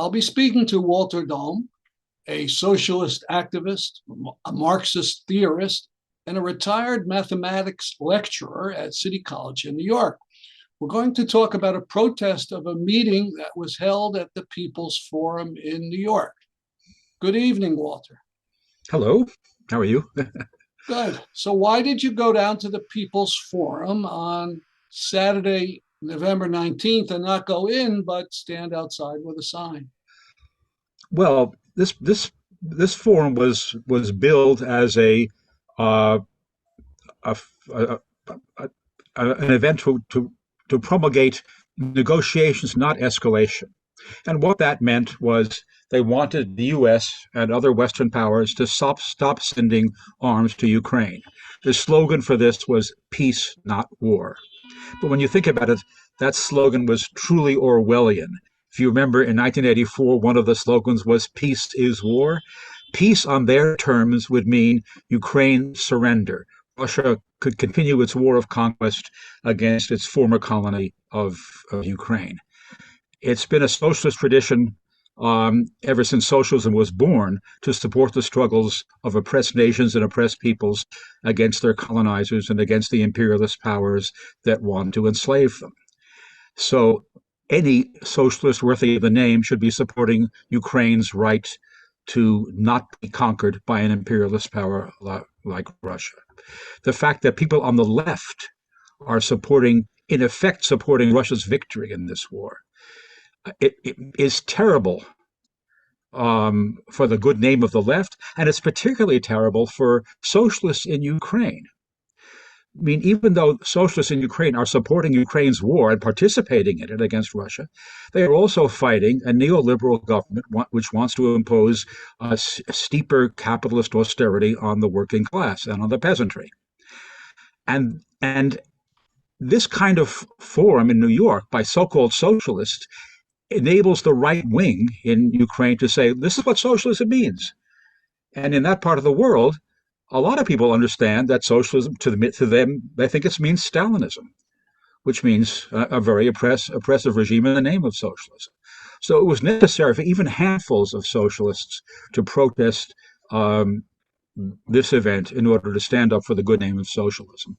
I'll be speaking to Walter Daum, a socialist activist, a Marxist theorist, and a retired mathematics lecturer at City College in New York. We're going to talk about a protest of a meeting that was held at the People's Forum in New York. Good evening, Walter. Hello, how are you? Good. So why did you go down to the People's Forum on Saturday, November 19th, and not go in, but stand outside with a sign? Well, this forum was billed as uh, a, a, an event to promulgate negotiations, not escalation. And what that meant was they wanted the U.S. and other Western powers to stop sending arms to Ukraine. The slogan for this was peace, not war. But when you think about it, that slogan was truly Orwellian. If you remember, in 1984, one of the slogans was "Peace is war." Peace on their terms would mean Ukraine surrender. Russia could continue its war of conquest against its former colony of Ukraine. It's been a socialist tradition ever since socialism was born to support the struggles of oppressed nations and oppressed peoples against their colonizers and against the imperialist powers that want to enslave them. So any socialist worthy of the name should be supporting Ukraine's right to not be conquered by an imperialist power like Russia. The fact that people on the left are supporting, in effect, supporting Russia's victory in this war, it is terrible for the good name of the left, and it's particularly terrible for socialists in Ukraine. I mean, even though socialists in Ukraine are supporting Ukraine's war and participating in it against Russia, they are also fighting a neoliberal government which wants to impose a steeper capitalist austerity on the working class and on the peasantry. And this kind of forum in New York by so-called socialists enables the right wing in Ukraine to say, this is what socialism means. And in that part of the world, a lot of people understand that socialism, to them, they think it means Stalinism, which means a very oppressive regime in the name of socialism. So it was necessary for even handfuls of socialists to protest this event in order to stand up for the good name of socialism.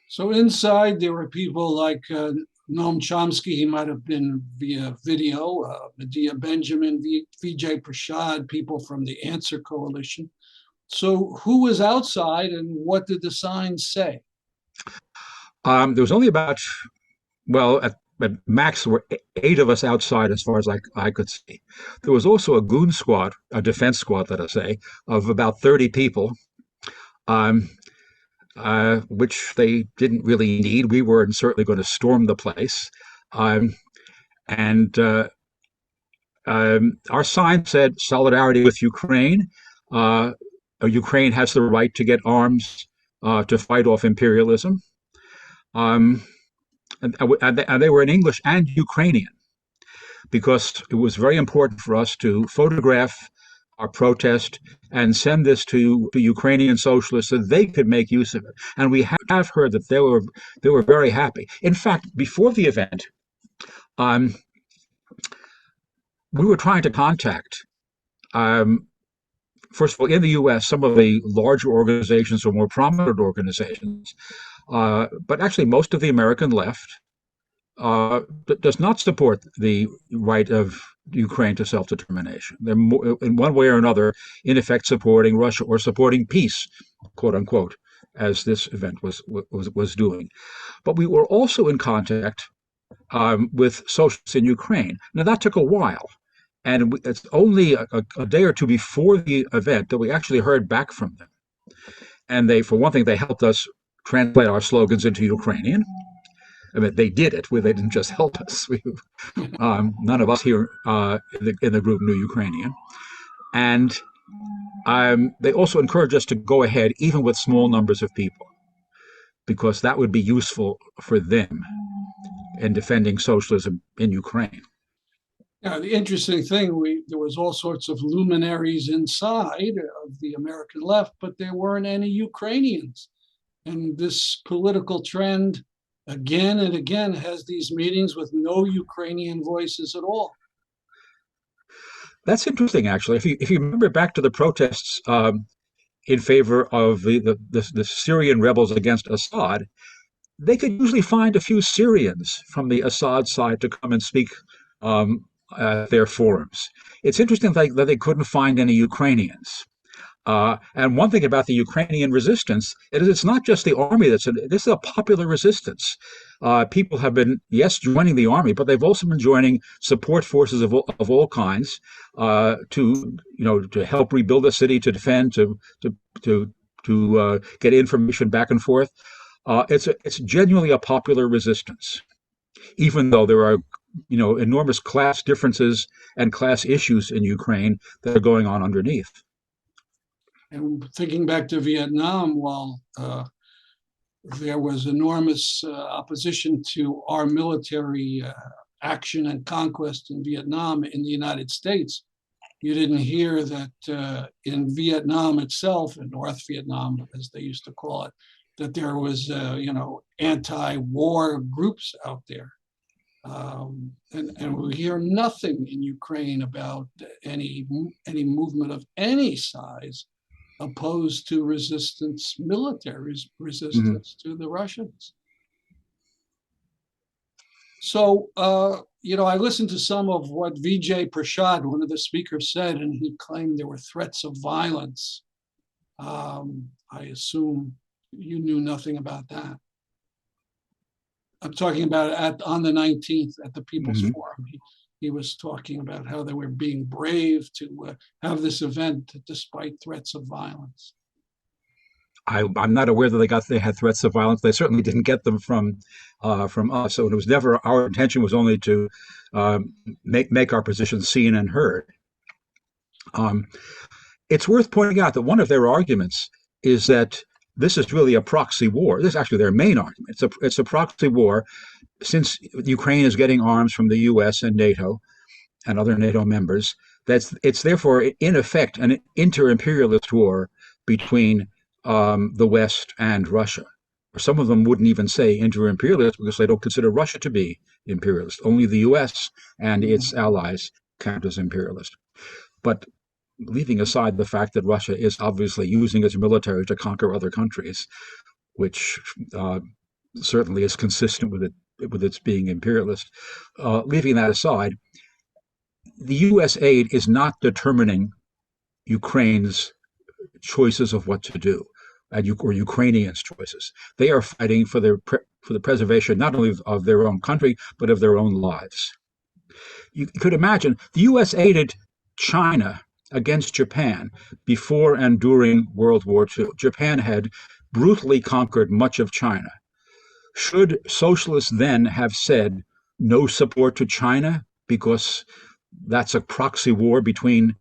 So inside, there were people like Noam Chomsky. He might have been via video, Medea Benjamin, Vijay Prashad, people from the Answer Coalition. So who was outside and what did the signs say? There was only about, well, at max, there were 8 of us outside as far as I could see. There was also a goon squad, a defense squad, let us say, of about 30 people. Which they didn't really need. We were certainly going to storm the place. And our sign said solidarity with Ukraine. Ukraine has the right to get arms to fight off imperialism. And they were in English and Ukrainian because it was very important for us to photograph our protest and send this to Ukrainian socialists so they could make use of it. And we have heard that they were very happy. In fact, before the event, we were trying to contact, first of all, in the U.S., some of the larger organizations or more prominent organizations, but actually most of the American left does not support the right of Ukraine to self-determination. They're more, in one way or another, in effect, supporting Russia or supporting peace, quote unquote, as this event was doing. But we were also in contact with socialists in Ukraine. Now that took a while, and it's only a day or two before the event that we actually heard back from them. And they, for one thing, they helped us translate our slogans into Ukrainian. I mean, they did it. They didn't just help us. None of us here in the group knew Ukrainian. And they also encouraged us to go ahead, even with small numbers of people, because that would be useful for them in defending socialism in Ukraine. Yeah, the interesting thing, there was all sorts of luminaries inside of the American left, but there weren't any Ukrainians. And this political trend again and again has these meetings with no Ukrainian voices at all. That's interesting, actually. If you remember back to the protests in favor of the Syrian rebels against Assad, they could usually find a few Syrians from the Assad side to come and speak at their forums. It's interesting that they couldn't find any Ukrainians. And one thing about the Ukrainian resistance is it's not just the army this is a popular resistance. People have been, yes, joining the army, but they've also been joining support forces of all kinds to help rebuild the city, to defend, to get information back and forth. It's genuinely a popular resistance, even though there are enormous class differences and class issues in Ukraine that are going on underneath. And thinking back to Vietnam, while there was enormous opposition to our military action and conquest in Vietnam in the United States, you didn't hear that in Vietnam itself, in North Vietnam, as they used to call it, that there was, anti-war groups out there. And we hear nothing in Ukraine about any movement of any size opposed to military resistance to the Russians. So, I listened to some of what Vijay Prashad, one of the speakers, said, and he claimed there were threats of violence. I assume you knew nothing about that. I'm talking about on the 19th at the People's Forum. He was talking about how they were being brave to have this event despite threats of violence. I'm not aware that they had threats of violence. They certainly didn't get them from us. So it was never our intention was only to make our position seen and heard. It's worth pointing out that one of their arguments is that this is really a proxy war. This is actually their main argument. It's a proxy war since Ukraine is getting arms from the U.S. and NATO and other NATO members. It's therefore, in effect, an inter-imperialist war between the West and Russia. Some of them wouldn't even say inter-imperialist because they don't consider Russia to be imperialist. Only the U.S. and its allies count as imperialist. But leaving aside the fact that Russia is obviously using its military to conquer other countries, which certainly is consistent with its being imperialist. Leaving that aside, the U.S. aid is not determining Ukraine's choices of what to do, or Ukrainians' choices. They are fighting for the preservation not only of their own country but of their own lives. You could imagine the U.S. aided China against Japan before and during World War II. Japan had brutally conquered much of China. Should socialists then have said no support to China because that's a proxy war between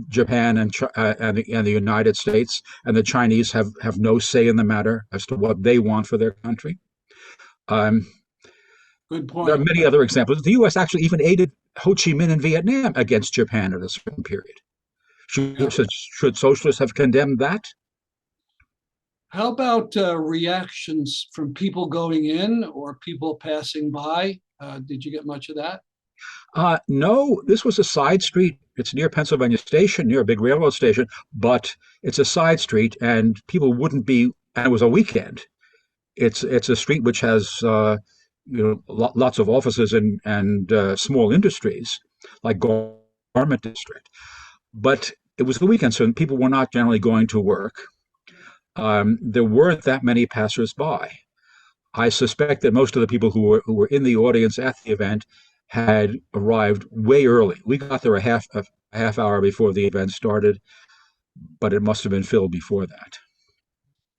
Japan and the United States, and the Chinese have no say in the matter as to what they want for their country? Good point. There are many other examples. The U.S. actually even aided Ho Chi Minh in Vietnam against Japan at a certain period. Should socialists have condemned that? How about reactions from people going in or people passing by? Did you get much of that? No, this was a side street. It's near Pennsylvania Station, near a big railroad station, but it's a side street, and people wouldn't be. And it was a weekend. It's a street which has lots of offices and small industries like garment district, but it was the weekend, so people were not generally going to work. There weren't that many passersby. I suspect that most of the people who were in the audience at the event had arrived way early. We got there a half hour before the event started, but it must have been filled before that.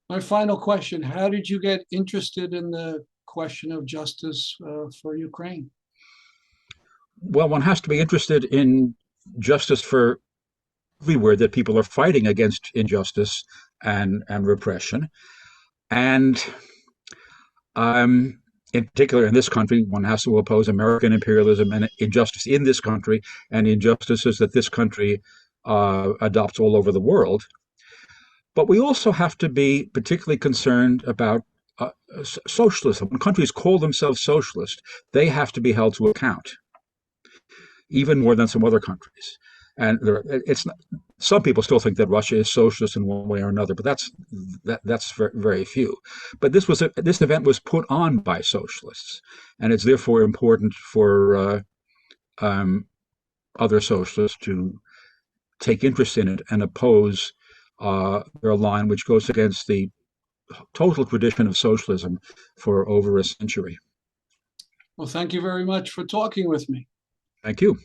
My final question, how did you get interested in the question of justice for Ukraine? Well, one has to be interested in justice for everywhere that people are fighting against injustice and repression. And in particular, in this country, one has to oppose American imperialism and injustice in this country and injustices that this country adopts all over the world. But we also have to be particularly concerned about socialism. When countries call themselves socialist, they have to be held to account, even more than some other countries. And it's not, some people still think that Russia is socialist in one way or another, but that's very, very few. But this event was put on by socialists, and it's therefore important for other socialists to take interest in it and oppose their line, which goes against the total tradition of socialism for over a century. Well, thank you very much for talking with me. Thank you.